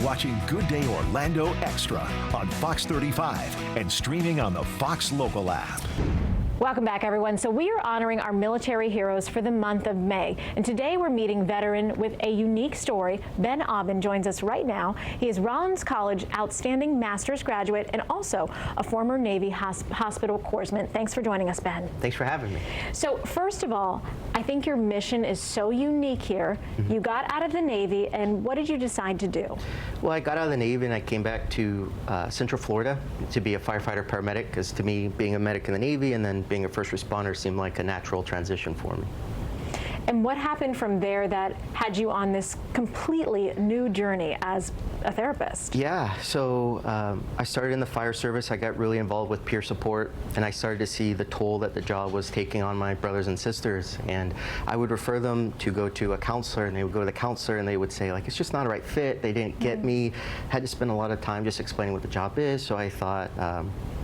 watching Good Day Orlando Extra on Fox 35 and streaming on the Fox Local app. Welcome back, everyone. So we are honoring our military heroes for the month of May. And today we're meeting veteran with a unique story. Ben Aubin joins us right now. He is Rollins College Outstanding Master's Graduate and also a former Navy Hospital Corpsman. Thanks for joining us, Ben. Thanks for having me. So first of all, I think your mission is so unique here. You got out of the Navy, and what did you decide to do? Well, I got out of the Navy and I came back to Central Florida to be a firefighter paramedic, because to me, being a medic in the Navy and then being a first responder seemed like a natural transition for me. And what happened from there that had you on this completely new journey as a therapist? Yeah, so I started in the fire service. I got really involved with peer support, and I started to see the toll that the job was taking on my brothers and sisters. And I would refer them to go to a counselor, and they would go to the counselor and they would say, like, it's just not a right fit. They didn't get me. Had to spend a lot of time just explaining what the job is. So I thought,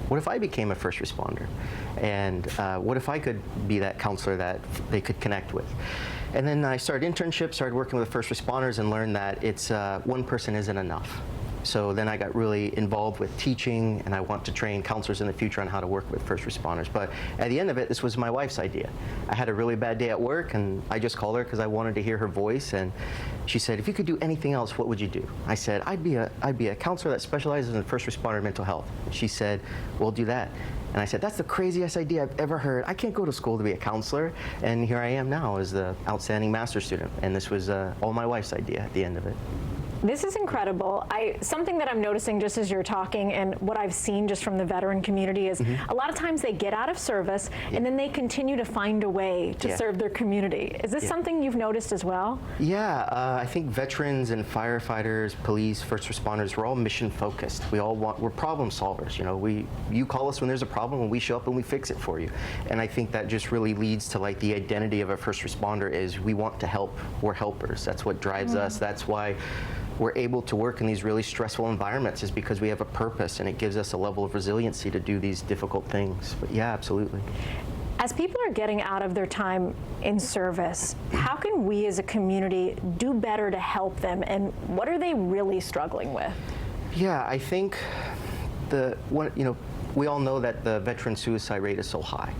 what if I became a first responder? And what if I could be that counselor that they could connect with? And then I started internships, started working with first responders, and learned that it's one person isn't enough. So then I got really involved with teaching, and I want to train counselors in the future on how to work with first responders. But at the end of it, this was my wife's idea. I had a really bad day at work, and I just called her because I wanted to hear her voice. And she said, if you could do anything else, what would you do? I said, I'd be a counselor that specializes in first responder mental health. She said, well, do that. And I said, that's the craziest idea I've ever heard. I can't go to school to be a counselor. And here I am now as the outstanding master's student. And this was all my wife's idea at the end of it. This is incredible. Something that I'm noticing just as you're talking, and what I've seen just from the veteran community is a lot of times they get out of service and then they continue to find a way to serve their community. Is this something you've noticed as well? Yeah, I think veterans and firefighters, police, first responders, we're all mission focused. We're problem solvers. You know, you call us when there's a problem and we show up and we fix it for you. And I think that just really leads to, like, the identity of a first responder is we want to help. We're helpers. That's what drives us. That's why we're able to work in these really stressful environments, is because we have a purpose, and it gives us a level of resiliency to do these difficult things. But yeah, absolutely. As people are getting out of their time in service, how can we as a community do better to help them, and what are they really struggling with? Yeah, I think we all know that the veteran suicide rate is so high.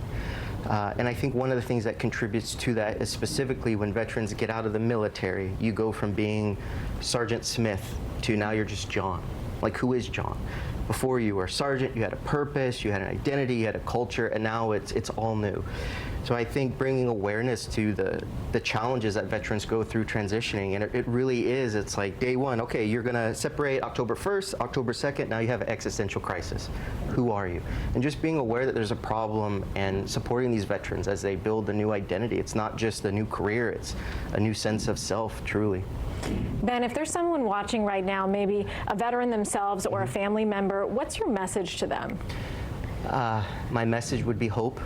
And I think one of the things that contributes to that is specifically when veterans get out of the military, you go from being Sergeant Smith to now you're just John. Like, who is John? Before you were sergeant, you had a purpose, you had an identity, you had a culture, and now it's all new. So I think bringing awareness to the challenges that veterans go through transitioning, and it really is, it's like day one, okay, you're gonna separate October 1st, October 2nd, now you have an existential crisis. Who are you? And just being aware that there's a problem and supporting these veterans as they build a new identity. It's not just a new career, it's a new sense of self, truly. Ben, if there's someone watching right now, maybe a veteran themselves or a family member, what's your message to them? My message would be hope.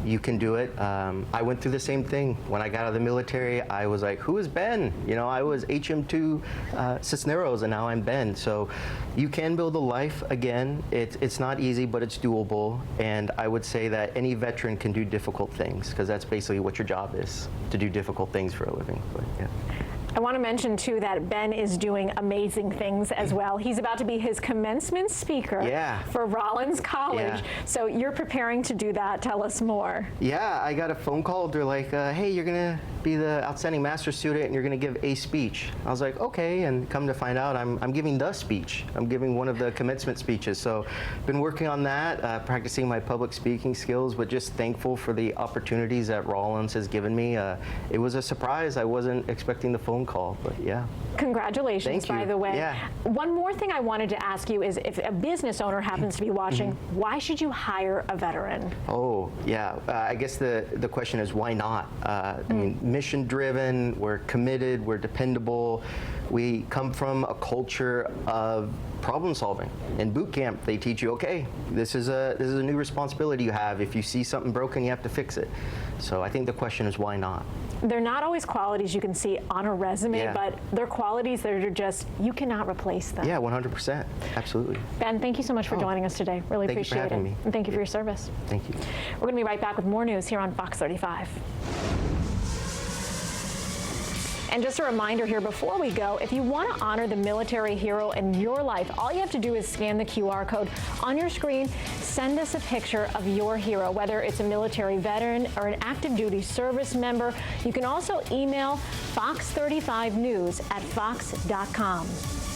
You can do it. I went through the same thing. When I got out of the military, I was like, who is Ben? You know, I was HM2 Cisneros, and now I'm Ben. So you can build a life again. It's not easy, but it's doable. And I would say that any veteran can do difficult things, because that's basically what your job is, to do difficult things for a living. But, yeah. I want to mention, too, that Ben is doing amazing things as well. He's about to be his commencement speaker for Rollins College. Yeah. So you're preparing to do that. Tell us more. Yeah, I got a phone call. They're like, hey, you're going to be the outstanding master's student and you're going to give a speech. I was like, okay, and come to find out, I'm giving the speech. I'm giving one of the commencement speeches. So been working on that, practicing my public speaking skills, but just thankful for the opportunities that Rollins has given me. It was a surprise. I wasn't expecting the phone call, but yeah. Congratulations, by the way. Yeah. One more thing I wanted to ask you is, if a business owner happens to be watching, why should you hire a veteran? Oh, yeah. I guess the question is, why not? I mean, mission-driven, we're committed, we're dependable. We come from a culture of problem solving. In boot camp, they teach you, okay, this is a new responsibility you have. If you see something broken, you have to fix it. So I think the question is, why not? They're not always qualities you can see on a resume, but they're qualities that are just, you cannot replace them. Yeah, 100%. Absolutely. Ben, thank you so much for joining us today. Really appreciate it. Thank you for having me. And thank you for your service. Thank you. We're going to be right back with more news here on Fox 35. And just a reminder here before we go, if you want to honor the military hero in your life, all you have to do is scan the QR code on your screen. Send us a picture of your hero, whether it's a military veteran or an active duty service member. You can also email fox35news@fox.com.